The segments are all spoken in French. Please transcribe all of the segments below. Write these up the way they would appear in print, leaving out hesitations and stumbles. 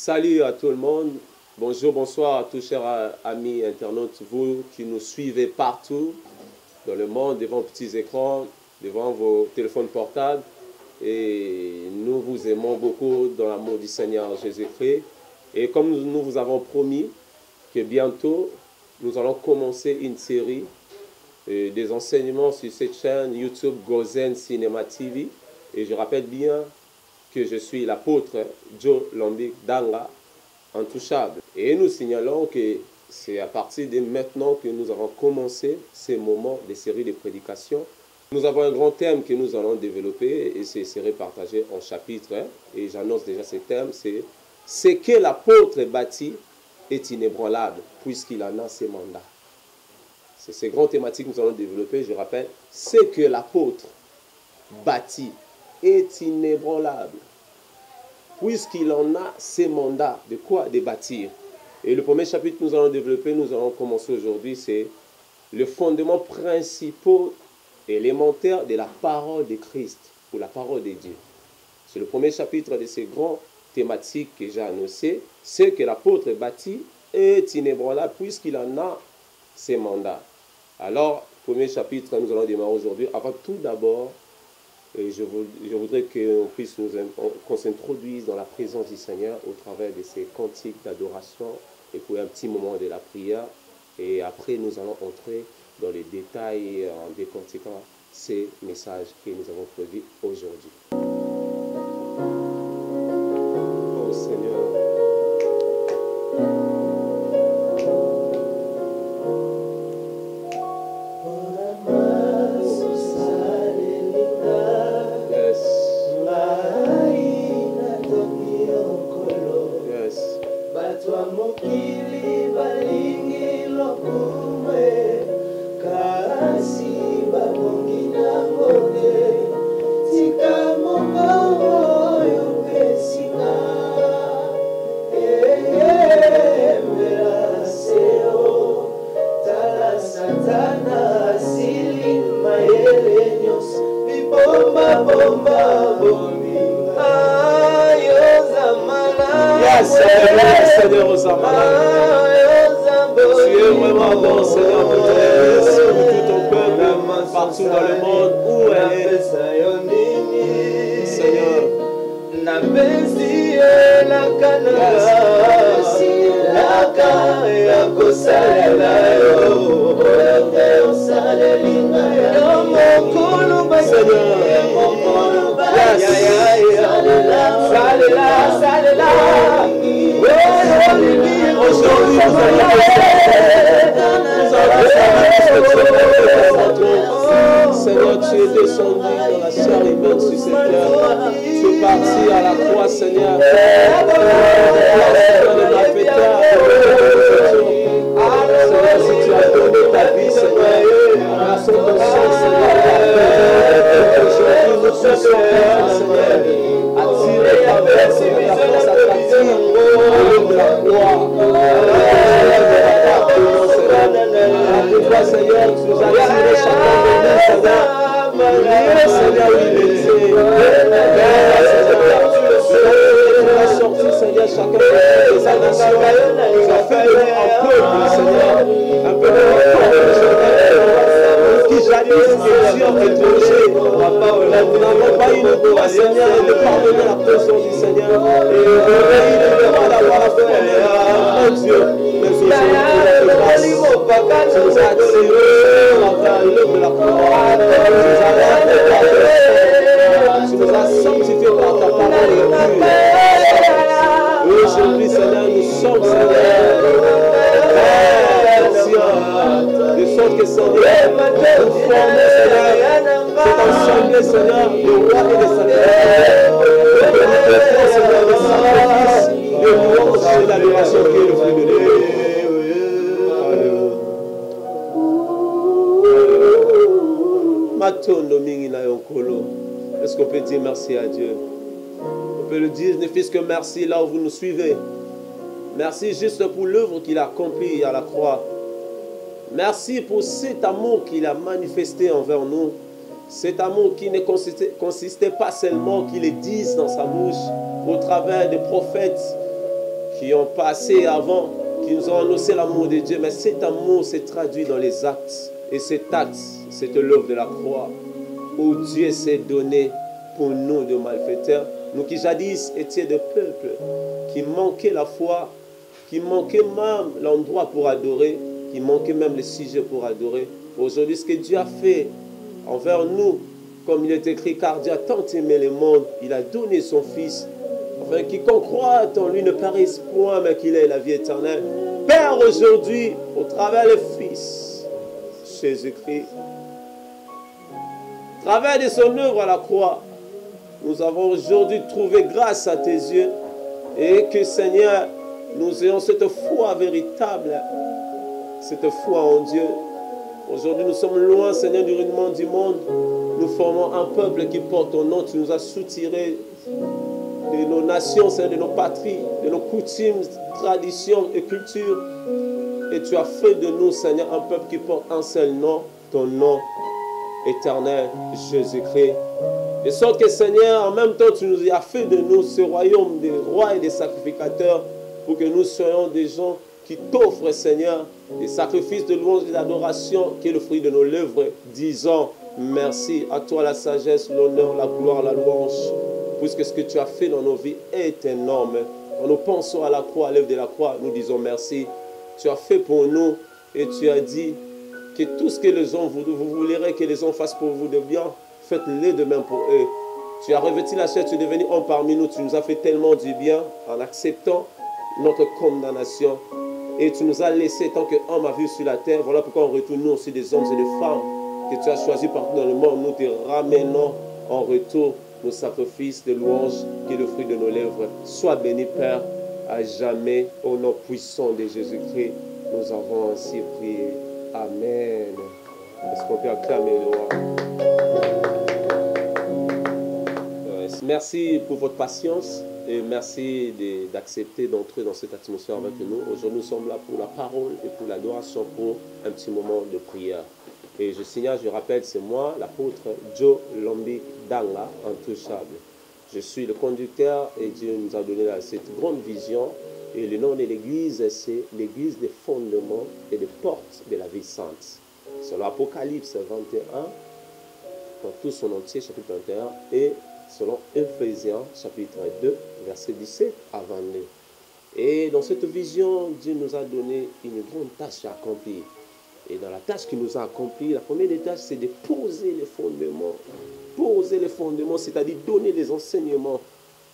Salut à tout le monde. Bonjour, bonsoir à tous chers amis internautes, vous qui nous suivez partout dans le monde, devant vos petits écrans, devant vos téléphones portables. Et nous vous aimons beaucoup dans l'amour du Seigneur Jésus-Christ. Et comme nous vous avons promis que bientôt, nous allons commencer une série des enseignements sur cette chaîne YouTube Gozen Cinema TV. Et je rappelle bien que je suis l'apôtre Joe Lambik Danga, intouchable. Et nous signalons que c'est à partir de maintenant que nous avons commencé ces moments de série de prédications. Nous avons un grand thème que nous allons développer et c'est serait partagé en chapitres. Et j'annonce déjà ce thème, c'est « Ce que l'apôtre bâtit est inébranlable puisqu'il en a ses mandats ». C'est ces grandes thématiques que nous allons développer. Je rappelle, « Ce que l'apôtre bâtit est inébranlable puisqu'il en a ses mandats. » De quoi? De bâtir. Et le premier chapitre que nous allons développer, nous allons commencer aujourd'hui, c'est le fondement principal, élémentaire de la parole de Christ, ou la parole de Dieu. C'est le premier chapitre de ces grandes thématiques que j'ai annoncées. C'est que l'apôtre bâtit est inébranlable puisqu'il en a ses mandats. Alors, premier chapitre, nous allons démarrer aujourd'hui. Avant tout d'abord, je voudrais qu'on s'introduise dans la présence du Seigneur au travers de ces cantiques d'adoration et pour un petit moment de la prière. Et après, nous allons entrer dans les détails en décortiquant ces messages que nous avons produits aujourd'hui. Oh Seigneur. Seigneur, aux âmes tu es vraiment bon, Seigneur, pour tout ton peuple, partout dans le monde, où elle est. Seigneur, aujourd'hui, Seigneur, tu es descendu dans la chair humaine sur cette terre. Tu es parti à la croix, Seigneur. Seigneur, si tu as donné ta vie, Seigneur, en version ton sang, Seigneur, aujourd'hui, nous sommes Seigneur, attirés par la force attractive de la croix. Seigneur, tu nous as tiré chacun de nous, Seigneur. Seigneur, tu nous as sorti, Seigneur, chacun de sa nation. Tu as fait de nous un peuple, Seigneur. Un peuple qui jadis étions étrangers. Nous n'avons pas eu le droit, Seigneur, de pardonner la présence du Seigneur. Et nous n'avons pas eu le droit d'avoir la foi en Dieu. Mais aujourd'hui, tu nous as attirés envers l'œuvre de la croix. Tu nous as sanctifiés par ta parole pure. Aujourd'hui, Seigneur, nous sommes, Seigneur, de sorte que, Seigneur, nous formons, Seigneur, cette assemblée, Seigneur, de rois et de sacrifices. Nous faisons, Seigneur, des sacrifices, de louanges et d'adoration qui est le fruit de Dieu. Est-ce qu'on peut dire merci à Dieu? On peut le dire, ne fût-ce que merci là où vous nous suivez. Merci juste pour l'œuvre qu'il a accomplie à la croix. Merci pour cet amour qu'il a manifesté envers nous. Cet amour qui ne consistait pas seulement qu'il le dise dans sa bouche au travers des prophètes qui ont passé avant, qui nous ont annoncé l'amour de Dieu, mais cet amour s'est traduit dans les actes. Et cet acte, c'est l'œuvre de la croix, où Dieu s'est donné pour nous de malfaiteurs, nous qui jadis étions des peuples, qui manquaient la foi, qui manquaient même l'endroit pour adorer, qui manquaient même le sujet pour adorer. Aujourd'hui, ce que Dieu a fait envers nous, comme il est écrit, car Dieu a tant aimé le monde, il a donné son Fils, afin que quiconque croit en lui ne périsse point, mais qu'il ait la vie éternelle. Père, aujourd'hui, au travers du Fils, Jésus-Christ, au travers de son œuvre à la croix, nous avons aujourd'hui trouvé grâce à tes yeux, et que, Seigneur, nous ayons cette foi véritable, cette foi en Dieu. Aujourd'hui, nous sommes loin, Seigneur, du rudiment du monde. Nous formons un peuple qui porte ton nom. Tu nous as soutirés de nos nations, Seigneur, de nos patries, de nos coutumes, traditions et cultures. Et tu as fait de nous, Seigneur, un peuple qui porte un seul nom, ton nom éternel, Jésus-Christ. De sorte que, Seigneur, en même temps, tu nous as fait de nous ce royaume des rois et des sacrificateurs, pour que nous soyons des gens qui t'offrent, Seigneur, des sacrifices de louange et d'adoration, qui est le fruit de nos lèvres, disant merci à toi la sagesse, l'honneur, la gloire, la louange, puisque ce que tu as fait dans nos vies est énorme. Quand nous pensons à la croix, à l'œuvre de la croix, nous disons merci. Tu as fait pour nous et tu as dit que tout ce que les gens vous voulez que les gens fassent pour vous de bien, faites-le de même pour eux. Tu as revêtu la chair, tu es devenu homme parmi nous, tu nous as fait tellement du bien en acceptant notre condamnation. Et tu nous as laissé tant qu'homme à vivre sur la terre. Voilà pourquoi on retourne nous aussi des hommes et des femmes que tu as choisis partout dans le monde. Nous te ramenons en retour nos sacrifices de louange qui est le fruit de nos lèvres. Sois béni, Père, à jamais, au nom puissant de Jésus-Christ. Nous avons ainsi prié. Amen. Est-ce qu'on peut acclamer le roi? Merci pour votre patience. Et merci d'accepter d'entrer dans cette atmosphère avec nous. Aujourd'hui, nous sommes là pour la parole et pour l'adoration, pour un petit moment de prière. Et je signale, je rappelle, c'est moi, l'apôtre Joe Lombi Danga, intouchable. Je suis le conducteur et Dieu nous a donné cette grande vision. Et le nom de l'église, c'est l'église des fondements et des portes de la vie sainte. C'est l'Apocalypse 21, dans tout son entier, chapitre 21, et selon Ephésiens, chapitre 2, verset 17 à 22. Et dans cette vision, Dieu nous a donné une grande tâche à accomplir. Et dans la tâche qu'il nous a accomplie, la première des tâches, c'est de poser les fondements. Poser les fondements, c'est-à-dire donner les enseignements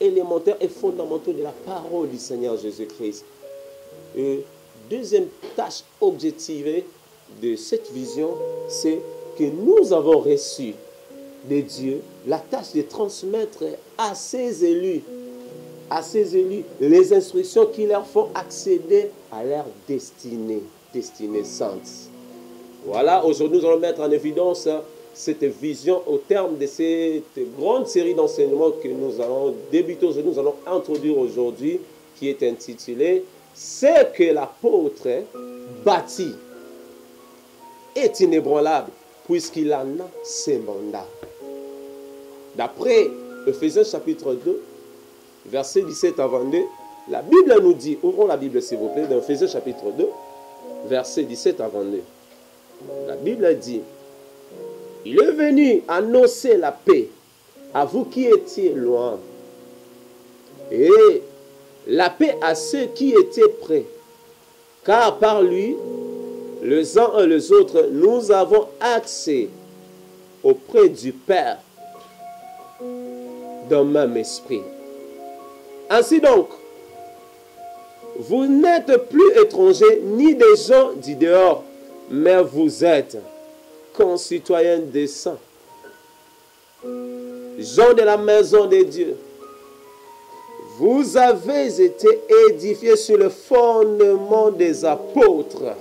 élémentaires et fondamentaux de la parole du Seigneur Jésus-Christ. Et deuxième tâche objectivée de cette vision, c'est que nous avons reçu de Dieu la tâche de transmettre à ses élus, les instructions qui leur font accéder à leur destinée sainte. Voilà, aujourd'hui nous allons mettre en évidence cette vision au terme de cette grande série d'enseignements que nous allons débuter aujourd'hui, nous allons introduire aujourd'hui, qui est intitulée « Ce que l'apôtre bâtit est inébranlable, puisqu'il en a ses mandats. » D'après Ephésiens chapitre 2, verset 17 à 22, la Bible nous dit, ouvrons la Bible s'il vous plaît, dans Ephésiens chapitre 2, verset 17 à 22. La Bible dit, « Il est venu annoncer la paix à vous qui étiez loin, et la paix à ceux qui étaient près, car par lui, les uns et les autres, nous avons accès auprès du Père d'un même esprit. Ainsi donc, vous n'êtes plus étrangers ni des gens du dehors, mais vous êtes concitoyens des saints, gens de la maison de Dieu. Vous avez été édifiés sur le fondement des apôtres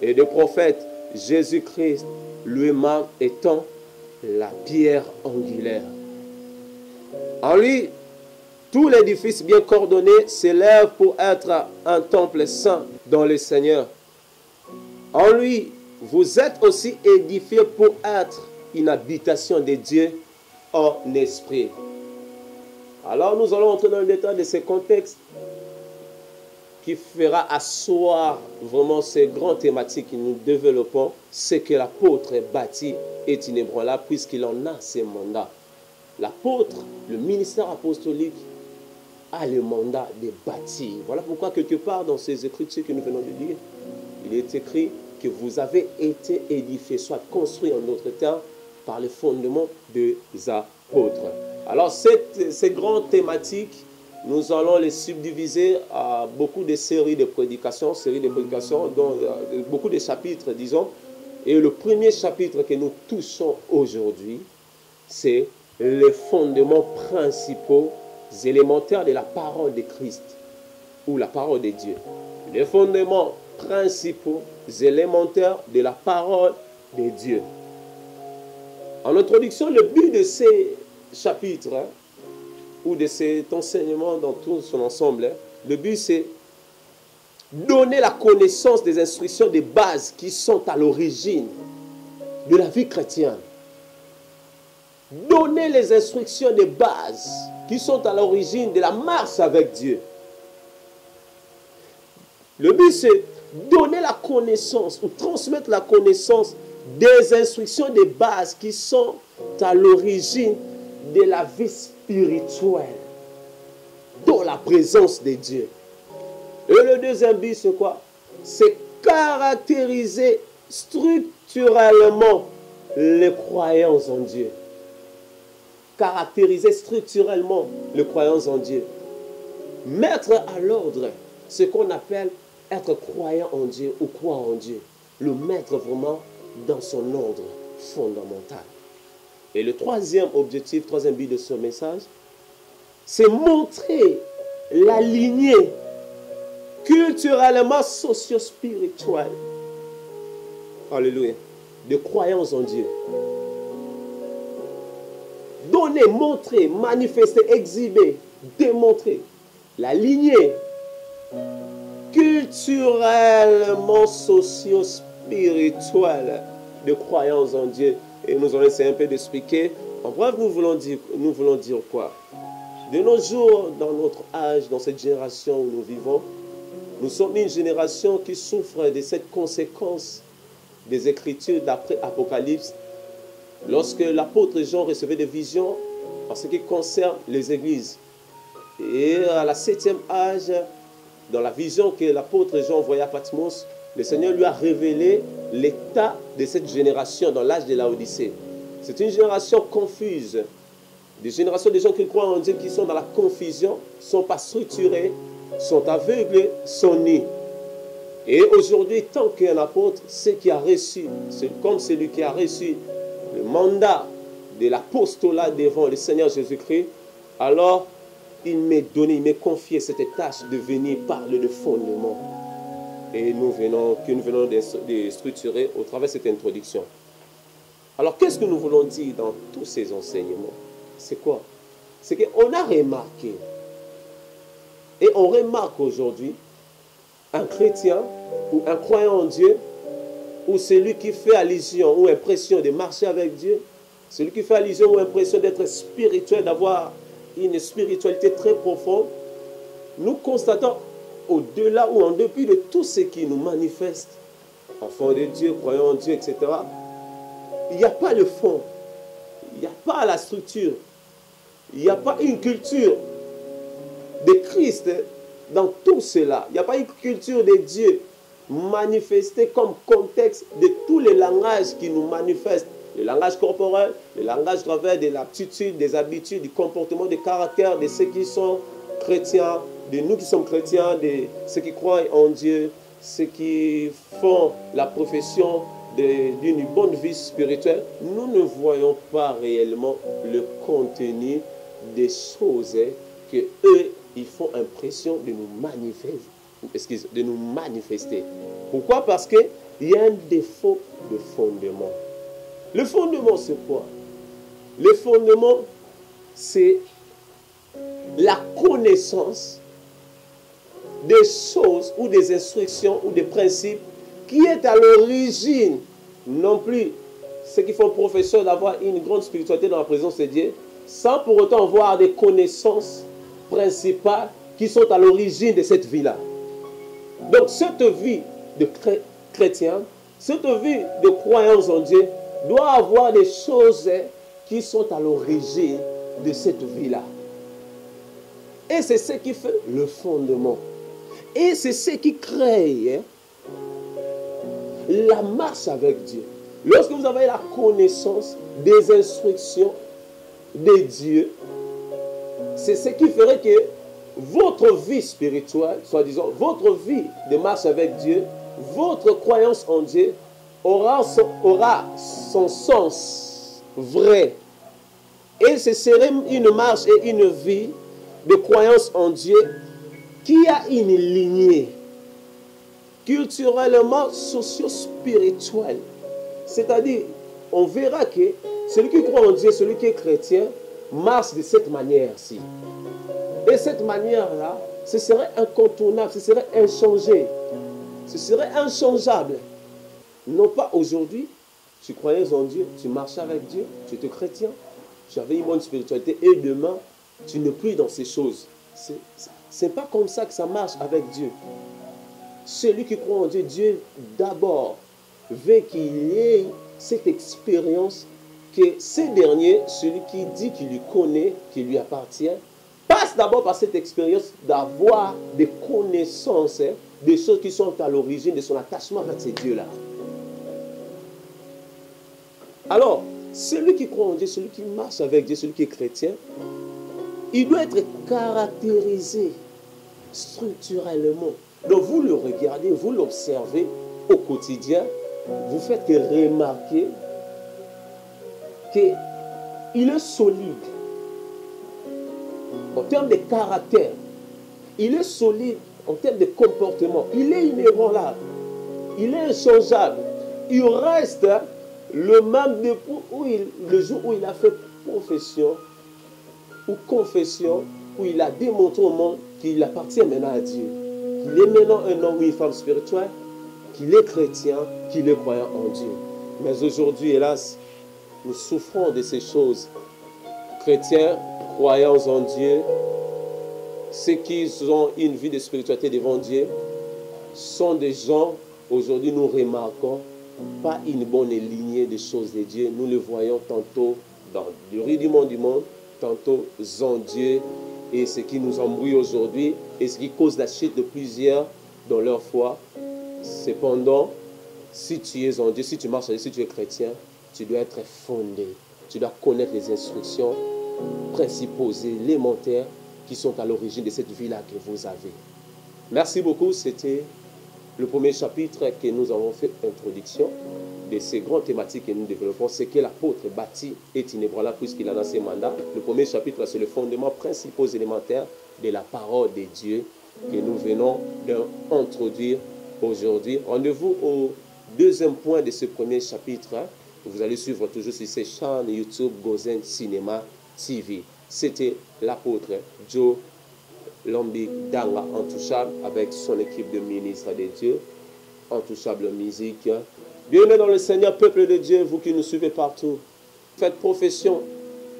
et des prophètes, Jésus-Christ lui-même étant la pierre angulaire. En lui, tout l'édifice bien coordonné s'élève pour être un temple saint dans le Seigneur. En lui, vous êtes aussi édifiés pour être une habitation de Dieu en esprit. Alors nous allons entrer dans le détail de ces contextes. qui fera asseoir vraiment ces grandes thématiques que nous développons, c'est que l'apôtre est bâti, est inébranlable, puisqu'il en a ses mandats. L'apôtre, le ministère apostolique, a le mandat de bâtir. Voilà pourquoi quelque part dans ces écritures que nous venons de lire, il est écrit que vous avez été édifiés, soit construits en d'autres termes, par les fondements des apôtres. Alors ces grandes thématiques, nous allons les subdiviser à beaucoup de séries de prédications, dont beaucoup de chapitres, disons. Et le premier chapitre que nous touchons aujourd'hui, c'est les fondements principaux, élémentaires de la parole de Christ, ou la parole de Dieu. Les fondements principaux, élémentaires de la parole de Dieu. En introduction, le but de ces chapitres, ou de cet enseignement dans tout son ensemble, le but c'est donner la connaissance des instructions de base qui sont à l'origine de la vie chrétienne. Donner les instructions de base qui sont à l'origine de la marche avec Dieu. Le but c'est donner la connaissance ou transmettre la connaissance des instructions de base qui sont à l'origine de la vie spirituelle dans la présence de Dieu. Et le deuxième but, c'est quoi? C'est caractériser structurellement les croyances en Dieu. Caractériser structurellement les croyances en Dieu. Mettre à l'ordre ce qu'on appelle être croyant en Dieu ou croire en Dieu. Le mettre vraiment dans son ordre fondamental. Et le troisième objectif, troisième but de ce message, c'est montrer la lignée culturellement socio-spirituelle, alléluia, de croyance en Dieu. Donner, montrer, manifester, exhiber, démontrer la lignée culturellement socio-spirituelle de croyance en Dieu. Et nous allons essayer un peu d'expliquer. En bref, nous voulons dire quoi? De nos jours, dans notre âge, dans cette génération où nous vivons, nous sommes une génération qui souffre de cette conséquence des Écritures d'après Apocalypse. Lorsque l'apôtre Jean recevait des visions en ce qui concerne les églises. Et à la 7e âge, dans la vision que l'apôtre Jean voyait à Patmos, le Seigneur lui a révélé l'état de cette génération dans l'âge de Laodicée. C'est une génération confuse. Des générations de gens qui croient en Dieu, qui sont dans la confusion, ne sont pas structurés, sont aveugles, sont nus. Et aujourd'hui, tant qu'un apôtre, c'est qui a reçu, c'est comme celui qui a reçu le mandat de l'apostolat devant le Seigneur Jésus-Christ, alors il m'est donné, il m'est confié cette tâche de venir parler de fondement. Et nous venons de structurer au travers de cette introduction. Alors, qu'est-ce que nous voulons dire dans tous ces enseignements? C'est quoi? C'est qu'on a remarqué, et on remarque aujourd'hui, un chrétien ou un croyant en Dieu, ou celui qui fait allusion ou impression de marcher avec Dieu, celui qui fait allusion ou impression d'être spirituel, d'avoir une spiritualité très profonde, nous constatons au-delà ou en dépit de tout ce qui nous manifeste, enfants de Dieu, croyants en Dieu, etc., il n'y a pas le fond, il n'y a pas la structure, il n'y a pas une culture de Christ dans tout cela. Il n'y a pas une culture de Dieu manifestée comme contexte de tous les langages qui nous manifestent. Le langage corporel, le langage à travers de l'aptitude, des habitudes, du comportement, des caractères de ceux qui sont chrétiens, de nous qui sommes chrétiens, de ceux qui croient en Dieu, ceux qui font la profession d'une bonne vie spirituelle. Nous ne voyons pas réellement le contenu des choses que eux, ils font impression de nous manifester. Pourquoi? Parce qu'il y a un défaut de fondement. Le fondement, c'est quoi? Le fondement, c'est la connaissance des choses ou des instructions ou des principes qui est à l'origine, non plus ceux qui font profession d'avoir une grande spiritualité dans la présence de Dieu, sans pour autant avoir des connaissances principales qui sont à l'origine de cette vie-là. Donc cette vie de chrétien, cette vie de croyance en Dieu doit avoir des choses qui sont à l'origine de cette vie-là. Et c'est ce qui fait le fondement. Et c'est ce qui crée la marche avec Dieu. Lorsque vous avez la connaissance des instructions de Dieu, c'est ce qui ferait que votre vie spirituelle, soi-disant, votre vie de marche avec Dieu, votre croyance en Dieu aura son sens vrai. Et ce serait une marche et une vie de croyance en Dieu qui a une lignée culturellement socio-spirituelle. C'est-à-dire, on verra que celui qui croit en Dieu, celui qui est chrétien, marche de cette manière-ci. Et cette manière-là, ce serait incontournable, ce serait inchangé, ce serait inchangeable. Non pas aujourd'hui, tu croyais en Dieu, tu marchais avec Dieu, tu étais chrétien, tu avais une bonne spiritualité, et demain, tu n'es plus dans ces choses. C'est pas comme ça que ça marche avec Dieu. Celui qui croit en Dieu, Dieu d'abord veut qu'il ait cette expérience que ce dernier, celui qui dit qu'il lui connaît, qui lui appartient, passe d'abord par cette expérience d'avoir des connaissances, des choses qui sont à l'origine de son attachement avec ces dieux-là. Alors, celui qui croit en Dieu, celui qui marche avec Dieu, celui qui est chrétien, il doit être caractérisé structurellement. Donc vous le regardez, vous l'observez au quotidien, vous faites que remarquer qu'il est solide en termes de caractère, il est solide en termes de comportement, il est inébranlable, il est inchangeable, il reste le même depuis le jour où il a fait profession ou confession, où il a démontré au monde qu'il appartient maintenant à Dieu, qu'il est maintenant un homme ou une femme spirituelle, qu'il est chrétien, qu'il est croyant en Dieu. Mais aujourd'hui, hélas, nous souffrons de ces choses. Chrétiens, croyants en Dieu, ceux qui ont une vie de spiritualité devant Dieu, sont des gens, aujourd'hui nous remarquons, pas une bonne lignée des choses de Dieu. Nous le voyons tantôt dans le rudiment du monde, tantôt en Dieu, et ce qui nous embrouille aujourd'hui, et ce qui cause la chute de plusieurs dans leur foi. Cependant, si tu es en Dieu, si tu marches en Dieu, si tu es chrétien, tu dois être fondé. Tu dois connaître les instructions principaux et élémentaires qui sont à l'origine de cette vie-là que vous avez. Merci beaucoup. C'était le premier chapitre que nous avons fait introduction de ces grandes thématiques que nous développons. C'est que l'apôtre bâti est inébranlable puisqu'il a dans ses mandats. Le premier chapitre, c'est le fondement principaux élémentaires de la parole de Dieu que nous venons d'introduire aujourd'hui. Rendez-vous au deuxième point de ce premier chapitre. Vous allez suivre toujours sur ces chaînes YouTube Gozen Cinéma TV. C'était l'apôtre Joe Lombi Danga Intouchable avec son équipe de ministres de Dieu, Intouchable Musique. Bienvenue dans le Seigneur, peuple de Dieu, vous qui nous suivez partout. Faites profession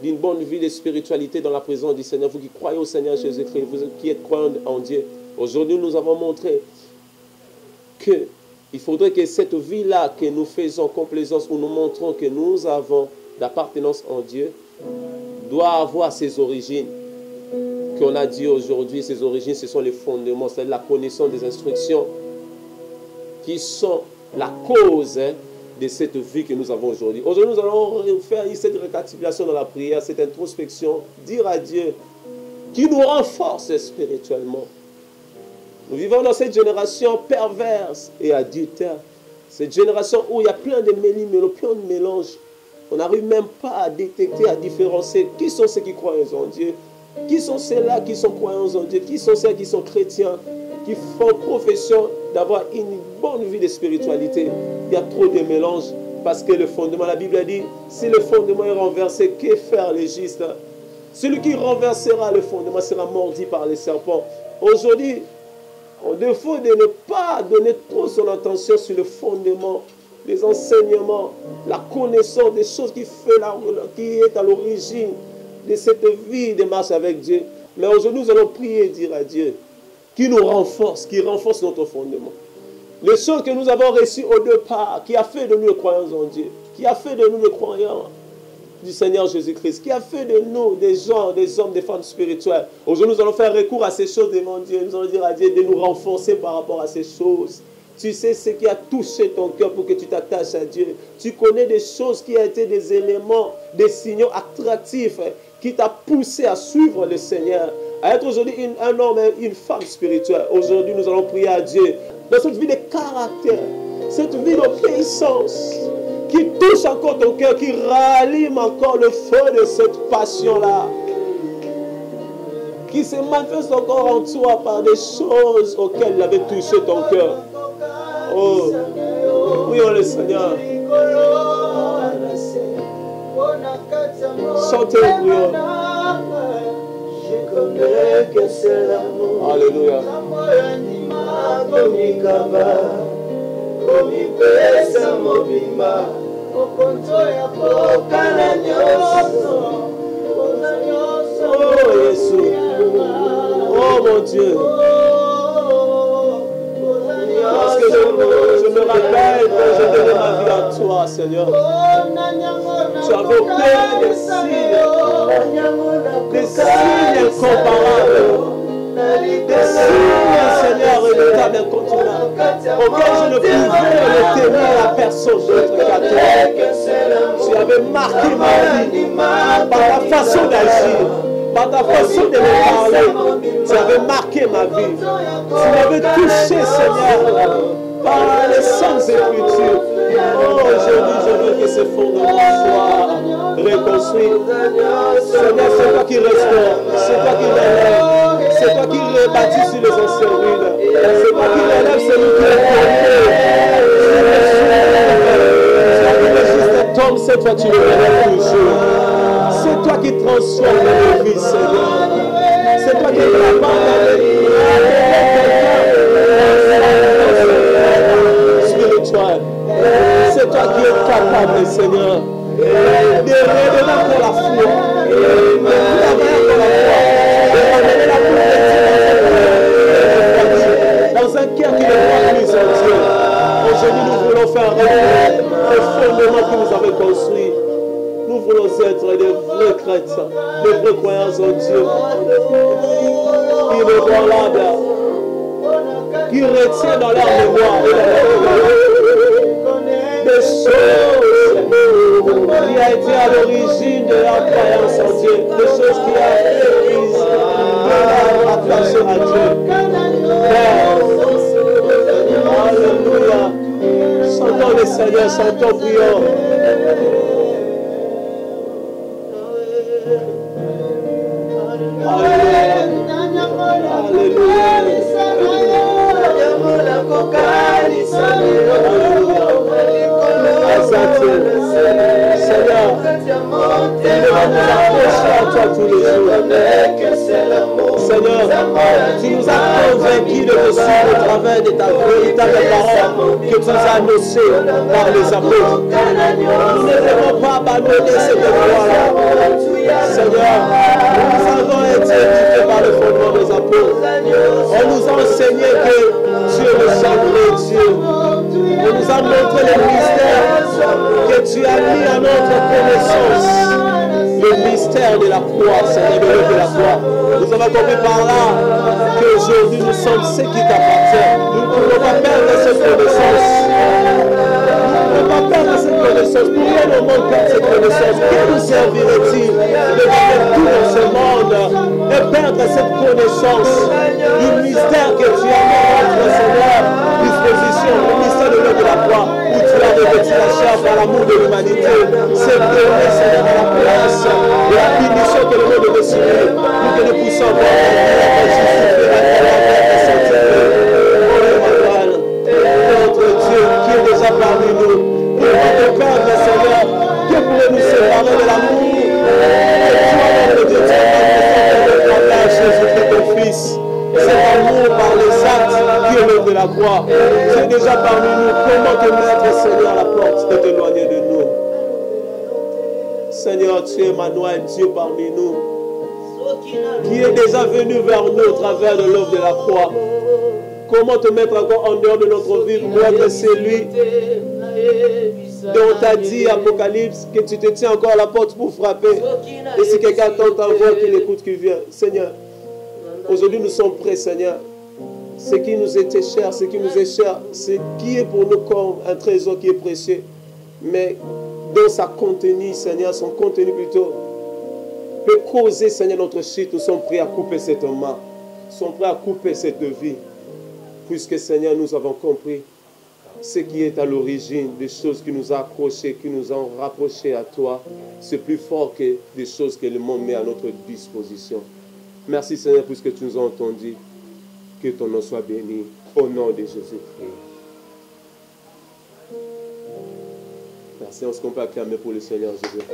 d'une bonne vie de spiritualité dans la présence du Seigneur. Vous qui croyez au Seigneur Jésus-Christ, vous qui êtes croyants en Dieu. Aujourd'hui, nous avons montré qu'il faudrait que cette vie-là que nous faisons complaisance, où nous montrons que nous avons d'appartenance en Dieu, doit avoir ses origines. Qu'on a dit aujourd'hui, ces origines, ce sont les fondements, c'est la connaissance des instructions qui sont la cause de cette vie que nous avons aujourd'hui. Aujourd'hui, nous allons faire cette récapitulation dans la prière, cette introspection, dire à Dieu qui nous renforce spirituellement. Nous vivons dans cette génération perverse et adultère. Cette génération où il y a plein de méli-mélo, plein de mélanges. On n'arrive même pas à détecter, à différencier qui sont ceux qui croient en Dieu, qui sont ceux-là qui sont croyants en Dieu, qui sont ceux qui sont chrétiens, qui font profession d'avoir une bonne vie de spiritualité. Il y a trop de mélanges parce que le fondement, la Bible a dit, si le fondement est renversé, que faire les justes? Celui qui renversera le fondement sera mordu par les serpents. Aujourd'hui, au défaut de ne pas donner trop son attention sur le fondement, les enseignements, la connaissance des choses qui est à l'origine de cette vie de marche avec Dieu. Mais aujourd'hui, nous allons prier et dire à Dieu qui nous renforce, qui renforce notre fondement. Les choses que nous avons reçues au départ, qui a fait de nous les croyants en Dieu, qui a fait de nous les croyants du Seigneur Jésus-Christ, qui a fait de nous des gens, des hommes, des femmes spirituelles. Aujourd'hui, nous allons faire recours à ces choses devant Dieu. Nous allons dire à Dieu de nous renforcer par rapport à ces choses. Tu sais ce qui a touché ton cœur pour que tu t'attaches à Dieu. Tu connais des choses qui ont été des éléments, des signaux attractifs qui t'ont poussé à suivre le Seigneur, à être aujourd'hui un homme et une femme spirituelle. Aujourd'hui, nous allons prier à Dieu dans cette vie de caractère, cette vie d'obéissance qui touche encore ton cœur, qui rallume encore le feu de cette passion-là, qui se manifeste encore en toi par des choses auxquelles il avait touché ton cœur. Oh, prions le Seigneur. Chantez, prions. Je connais que c'est l'amour. Alléluia. Oh Jésus. Oh mon Dieu. Parce que je me rappelle que j'ai donné ma vie à toi, Seigneur. Tu avais opéré des signes incomparables, des signes, Seigneur, redoutables, incontournables, auxquels je ne pouvais le témoin à personne d'autre qu'à toi. Tu avais marqué ma vie par ta façon d'agir, par ta façon de me parler. Tu avais marqué ma vie. Tu m'avais touché, Seigneur, par les saintes écritures. Oh, aujourd'hui, je veux que ce fondement soit reconstruit. Seigneur, c'est toi qui restaure, c'est toi qui relève, c'est toi qui rebâtis sur les anciens ruines, c'est toi qui relève celui qui est tombé. Tu as juste cet homme, c'est toi qui le relèves toujours. C'est toi qui transforme nos vies, Seigneur. C'est toi qui es capable spirituel. C'est toi qui es capable, Seigneur, de redonner pour la foi, de travailler pour la foi, de ramener la foi dans un cœur qui ne croit plus en Dieu. Aujourd'hui, nous voulons faire recours au fondement que nous avons construit. Nous voulons être des vrais chrétiens, des vrais croyants en Dieu, inébranlables, qui retiennent dans leur mémoire des choses qui a été à l'origine de leur croyance en Dieu, des choses qui a fait qu'ils ont attaché à Dieu. Alléluia. Chantons le Seigneur, chantons, prions. Seigneur, tu nous as convaincus de te suivre au travers de ta véritable parole que tu nous as annoncée par les apôtres. Nous ne devons pas abandonner cette voie-là. Seigneur, nous avons été éduqués par le fondement des apôtres. On nous a enseigné que Dieu est le seul vrai Dieu. On nous a montré les mystères que tu as mis à notre connaissance. Le mystère de la croix, Seigneur, de l'œuvre de la croix. Nous avons compris par là qu'aujourd'hui nous sommes ceux qui t'appartiennent. Nous ne pouvons pas perdre cette connaissance. Nous ne pouvons pas perdre cette connaissance. Pour rien au monde perdre cette connaissance. Que nous servirait-il de gagner tout dans ce monde et perdre cette connaissance du mystère que tu as mis à notre Seigneur disposition, le mystère de l'œuvre de la croix, où tu as revêtu la chair par l'amour de l'humanité. C'est donné, Seigneur, à la place de la punition que le monde devait subir, pour que nous puissions voir la justifier, la sanctifier. Oh Emmanuel, notre Dieu qui est déjà parmi nous, pour notre perdre, Seigneur, que pourrait nous séparer de l'amour que toi, notre Dieu, tu as manifesté dans notre Jésus-Christ, ton Fils. Cet amour par les actes qui est l'œuvre de la croix. Tu es déjà parmi nous. Comment te mettre, Seigneur, à la porte de t'éloigner de nous? Seigneur, tu es Emmanuel, Dieu parmi nous. qui est déjà venu vers nous au travers de l'œuvre de la croix. Comment te mettre encore en dehors de notre vie pour être celui dont on t'a dit, Apocalypse, que tu te tiens encore à la porte pour frapper. Et si quelqu'un attend ta voix, qu'il écoute, qu'il vient. Seigneur, aujourd'hui nous sommes prêts, Seigneur. Ce qui nous était cher, ce qui nous est cher, ce qui est pour nous comme un trésor qui est précieux. Mais dans sa contenu, Seigneur, son contenu plutôt, peut causer, Seigneur, notre chute. Nous sommes prêts à couper cette main. Nous sommes prêts à couper cette vie. Puisque, Seigneur, nous avons compris ce qui est à l'origine des choses qui nous ont accrochés, qui nous ont rapprochés à toi. C'est plus fort que des choses que le monde met à notre disposition. Merci, Seigneur, puisque tu nous as entendus. Que ton nom soit béni. Au nom de Jésus-Christ. Merci, on se peut acclamer pour le Seigneur Jésus.